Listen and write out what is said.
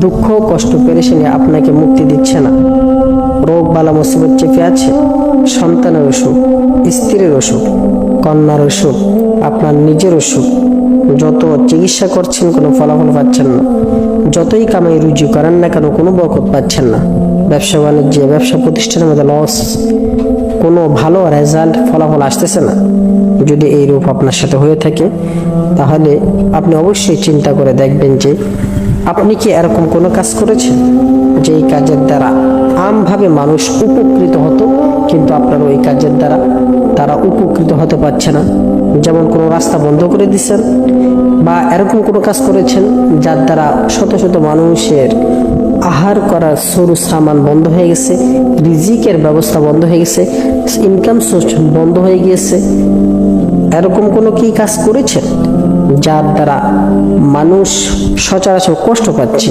দুঃখ কষ্ট পেরেশানি আপনাকে মুক্তি দিচ্ছে না। রোগ বালা মুসিবত চেপে আছে, সন্তানের অসুখ, স্ত্রীর অসুখ, কন্যার অসুখ, আপনার নিজের অসুখ। যত চিকিৎসা করছেন কোনো ফলাফল পাচ্ছেন না, যতই কামাই রুজি করেন না কেন কোনো বরকত পাচ্ছেন না। ব্যবসা বাণিজ্যে, ব্যবসা প্রতিষ্ঠানের মধ্যে লস, কোনো ভালো রেজাল্ট ফলাফল আসতেছে না। যদি এই রূপ আপনার সাথে হয়ে থাকে তাহলে আপনি অবশ্যই চিন্তা করে দেখবেন যে আপনি কি এরকম কোনো কাজ করেছেন যেই কাজের দ্বারা আমভাবে মানুষ উপকৃত হতো, কিন্তু আপনার ওই কাজের দ্বারা তারা উপকৃত হতে পারছে না। যেমন কোনো রাস্তা বন্ধ করে দিচ্ছেন, বা এরকম কোনো কাজ করেছেন যার দ্বারা শত শত মানুষের আহার করার সোর্স সামান বন্ধ হয়ে গেছে, রিজিকের ব্যবস্থা বন্ধ হয়ে গেছে, ইনকাম সোর্স বন্ধ হয়ে গিয়েছে। এরকম কোনো কি কাজ করেছেন যার দ্বারা মানুষ সচরাচর কষ্ট পাচ্ছে?